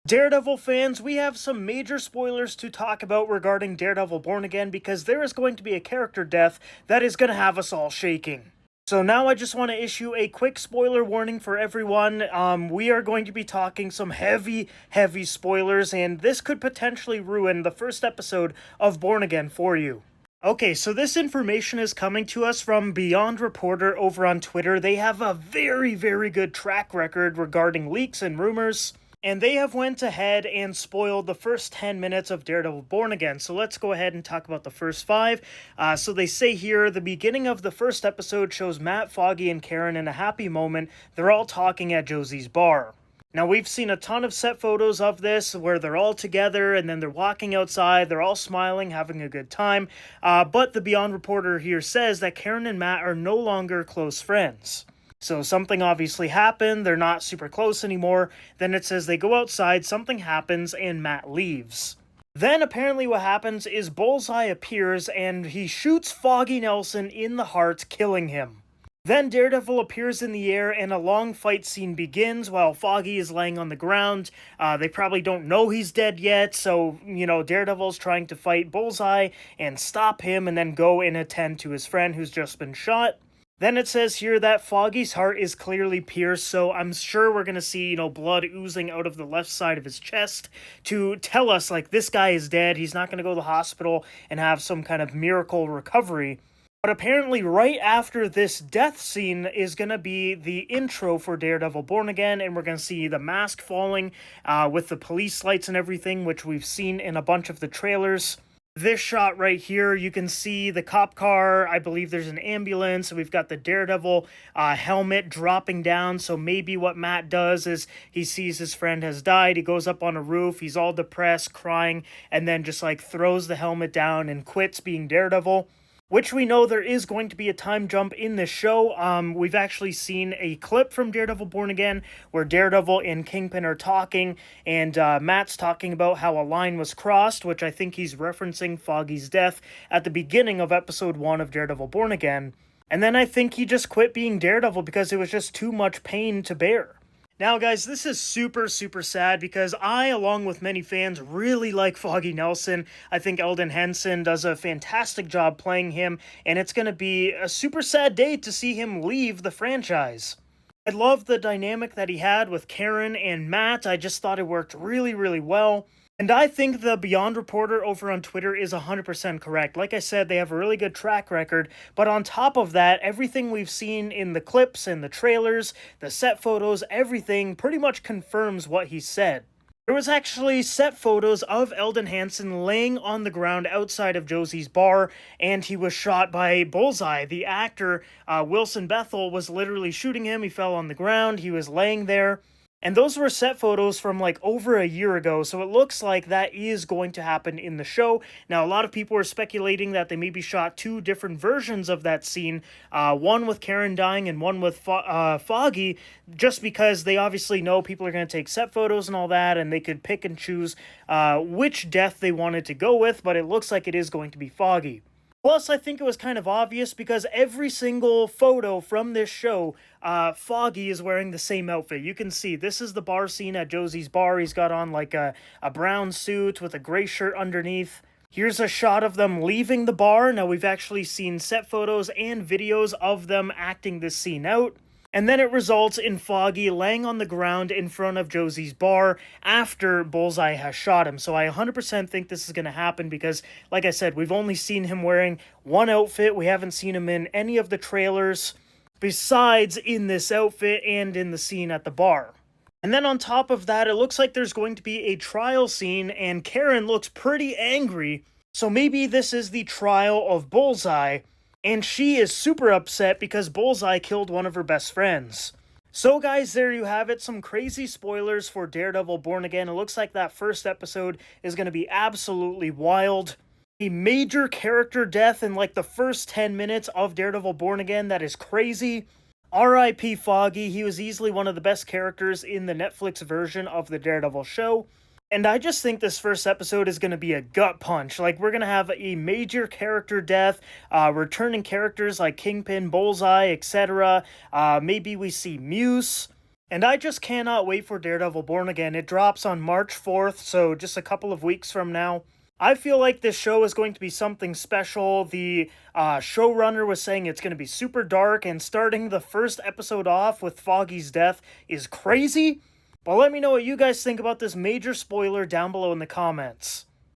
Daredevil fans, we have some major spoilers to talk about regarding Daredevil Born Again because there is going to be a character death that is going to have us all shaking. So now I just want to issue a quick spoiler warning for everyone. We are going to be talking some heavy spoilers, and this could potentially ruin the first episode of Born Again for you. Okay, so this information is coming to us from Beyond Reporter over on Twitter. They have a very good track record regarding leaks and rumors. And they have went ahead and spoiled the first 10 minutes of Daredevil Born Again. So let's go ahead and talk about the first 5. So they say here, the beginning of the first episode shows Matt, Foggy, and Karen in a happy moment. They're all talking at Josie's bar. Now, we've seen a ton of set photos of this where they're all together and then they're walking outside, they're all smiling, having a good time. But the Beyond Reporter here says that Karen and Matt are no longer close friends. So something obviously happened, they're not super close anymore. Then it says they go outside, something happens, and Matt leaves. Then apparently what happens is Bullseye appears and he shoots Foggy Nelson in the heart, killing him. Then Daredevil appears in the air and a long fight scene begins while Foggy is laying on the ground. They probably don't know he's dead yet, so, Daredevil's trying to fight Bullseye and stop him and then go and attend to his friend who's just been shot. Then it says here that Foggy's heart is clearly pierced, so I'm sure we're going to see, blood oozing out of the left side of his chest to tell us, this guy is dead, he's not going to go to the hospital and have some kind of miracle recovery. But apparently right after this death scene is going to be the intro for Daredevil Born Again, and we're going to see the mask falling with the police lights and everything, which we've seen in a bunch of the trailers. This shot right here, you can see the cop car. I believe there's an ambulance. We've got the Daredevil helmet dropping down. So maybe what Matt does is he sees his friend has died. He goes up on a roof. He's all depressed, crying, and then just throws the helmet down and quits being Daredevil. Which we know there is going to be a time jump in this show. We've actually seen a clip from Daredevil Born Again where Daredevil and Kingpin are talking, and Matt's talking about how a line was crossed, which I think he's referencing Foggy's death at the beginning of episode 1 of Daredevil Born Again. And then I think he just quit being Daredevil because it was just too much pain to bear. Now, guys, this is super sad because I, along with many fans, really like Foggy Nelson. I think Eldon Henson does a fantastic job playing him, and it's going to be a super sad day to see him leave the franchise. I love the dynamic that he had with Karen and Matt. I just thought it worked really well. And I think the Beyond Reporter over on Twitter is 100% correct. Like I said, they have a really good track record, but on top of that, everything we've seen in the clips and the trailers, the set photos, everything pretty much confirms what he said. There was actually set photos of Eldon Henson laying on the ground outside of Josie's bar, and he was shot by Bullseye. The actor, Wilson Bethel, was literally shooting him. He fell on the ground. He was laying there. And those were set photos from over a year ago, so it looks like that is going to happen in the show. Now, a lot of people are speculating that they maybe shot 2 different versions of that scene, one with Karen dying and one with Foggy, just because they obviously know people are going to take set photos and all that, and they could pick and choose which death they wanted to go with, but it looks like it is going to be Foggy. Plus, I think it was kind of obvious because every single photo from this show, Foggy is wearing the same outfit. You can see this is the bar scene at Josie's bar. He's got on a brown suit with a gray shirt underneath. Here's a shot of them leaving the bar. Now, we've actually seen set photos and videos of them acting this scene out. And then it results in Foggy laying on the ground in front of Josie's bar after Bullseye has shot him. So I 100% think this is going to happen because, like I said, we've only seen him wearing one outfit. We haven't seen him in any of the trailers besides in this outfit and in the scene at the bar. And then on top of that, it looks like there's going to be a trial scene and Karen looks pretty angry. So maybe this is the trial of Bullseye. And she is super upset because Bullseye killed one of her best friends. So guys, there you have it. Some crazy spoilers for Daredevil Born Again. It looks like that first episode is going to be absolutely wild. A major character death in the first 10 minutes of Daredevil Born Again. That is crazy. R.I.P. Foggy. He was easily one of the best characters in the Netflix version of the Daredevil show. And I just think this first episode is going to be a gut punch. We're going to have a major character death, returning characters like Kingpin, Bullseye, etc. Maybe we see Muse. And I just cannot wait for Daredevil Born Again. It drops on March 4th, so just a couple of weeks from now. I feel like this show is going to be something special. The showrunner was saying it's going to be super dark, and starting the first episode off with Foggy's death is crazy. But let me know what you guys think about this major spoiler down below in the comments.